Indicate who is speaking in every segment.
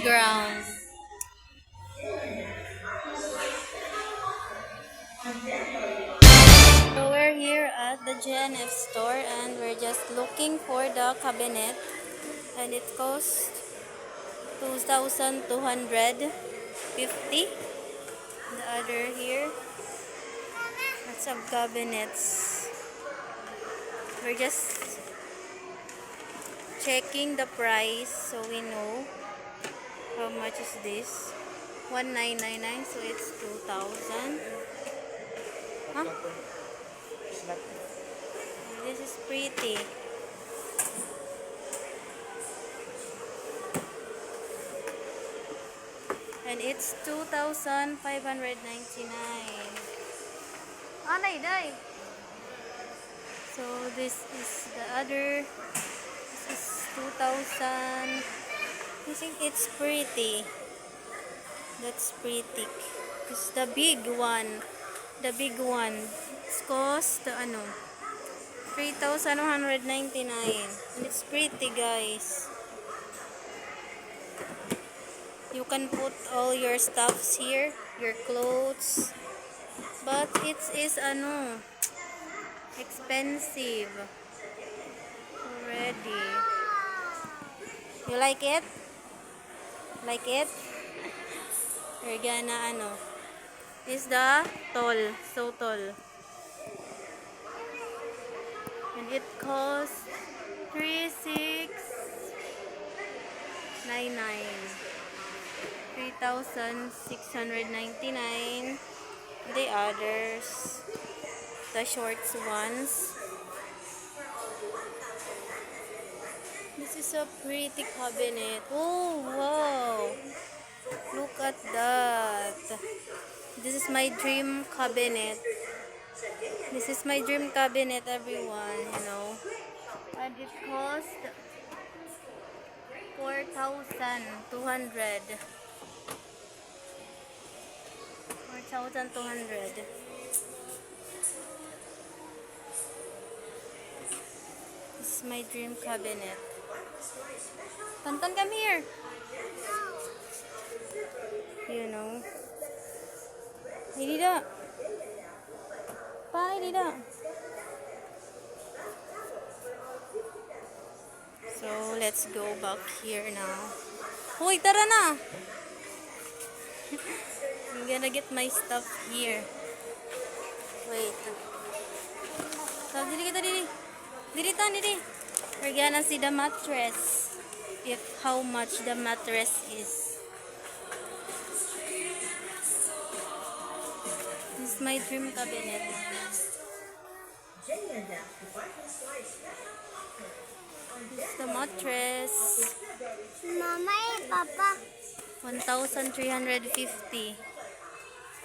Speaker 1: playground. So we're here at the GNF store and we're just looking for the cabinet, and it costs 2,250. The other here, lots of cabinets. We're just checking the price so we know how much is this. 1,999, so it's 2,000. Huh? This is pretty. And it's 2,599. Anay, day. So this is the other. This is 2,000. I think it's pretty. That's pretty. It's the big one. The big one. It's cost 3,199. And it's pretty, guys. You can put all your stuffs here, your clothes. But it is expensive already. You like it? Like it? We're gonna is the tall, so tall. And it costs 3,699. 3,699. The others, the shorts ones. This is a pretty cabinet. Oh wow, look at that. This is my dream cabinet. This is my dream cabinet, everyone, and it cost 4,200. 4,200. This is my dream cabinet. Tonton, come here. Dida. Bye, Dida. So, let's go back here now. Hoy, tara na! I'm gonna get my stuff here. Wait. So, dili kita, dili. Dili ta, dili. We're gonna see the mattress. How much the mattress is. This is my dream cabinet. This is the mattress.
Speaker 2: Mama and Papa.
Speaker 1: 1,350.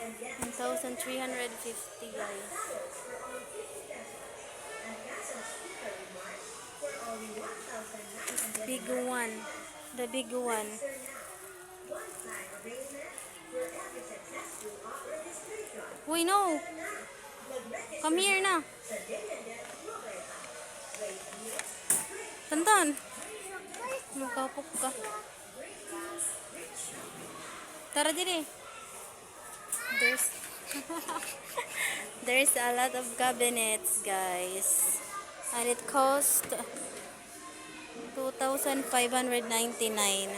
Speaker 1: 1,350, guys. This big one. The big one. Uy, no. Come here na. Tantan. Magkapok ka. Tara dili. There's a lot of cabinets, guys. And it cost 2,599.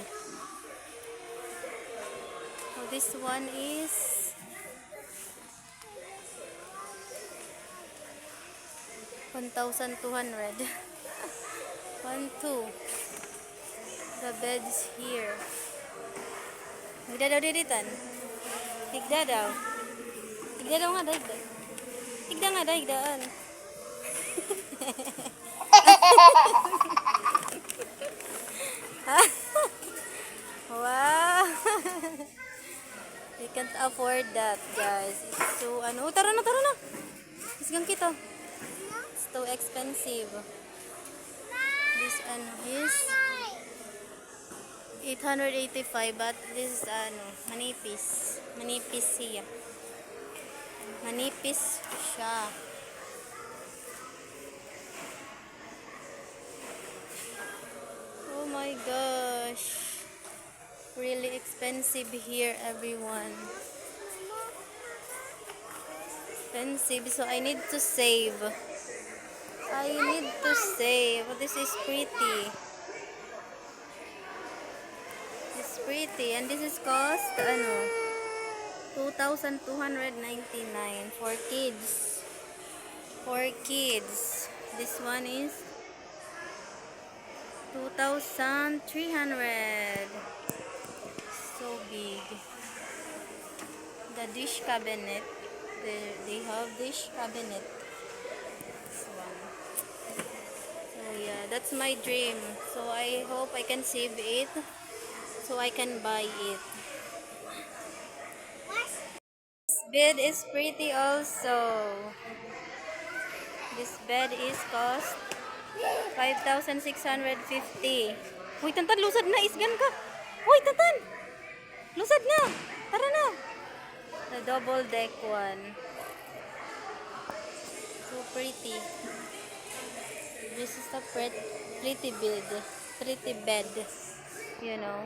Speaker 1: So this one is 1,200. 1, 2. The bed's here. Higda daw diritan. Higda daw. Higda daw nga daw. Higda nga daw, higdaan. Wow. We can't afford that, guys. It's so tara na. Isgang kita. It's too expensive. This is 885, but this is manipis. Manipis siya. Manipis siya. Oh my gosh. Really expensive here, everyone. Expensive, so I need to save. I need to save. Oh, this is pretty. It's pretty. And this is cost, ano, 2,299 for kids. For kids. This one is 2,300. So big. The dish cabinet. They have dish cabinet. This one. So yeah, that's my dream. So I hope I can save it so I can buy it. This bed is pretty also. This bed is cost 5,650. Uy, Tantan, lusad na. Isgan ka. Uy, Tantan. Lusad na. Tara na. The double deck one. So pretty. This is a pretty bed. Pretty bed. You know.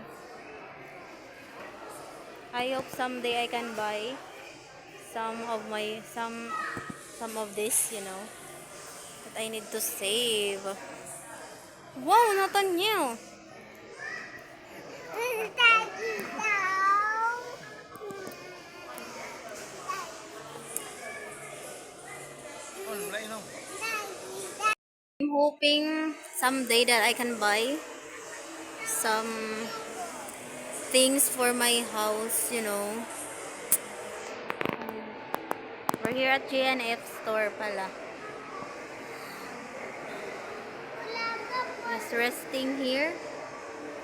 Speaker 1: I hope someday I can buy some of this, you know. But I need to save. Wow, Nathaniel. I'm hoping someday that I can buy some things for my house, you know. We're here at G&F store pala. Just resting here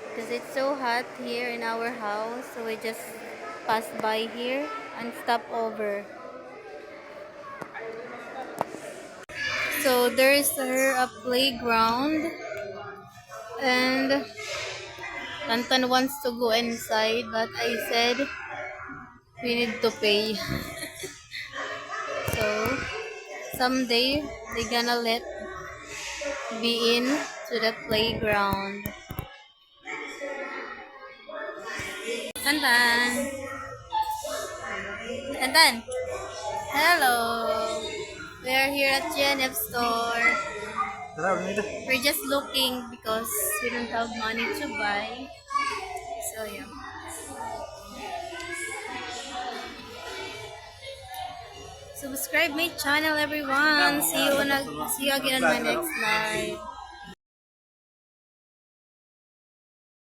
Speaker 1: because it's so hot here in our house, so we just passed by here and stop over. So there's a playground, and Tantan wants to go inside, but I said we need to pay. So someday they're gonna let me in to the playground. Tantan! Tantan! Hello! We are here at GNF store. We're just looking because we don't have money to buy. So yeah. Subscribe my channel, everyone. See you again on my next live.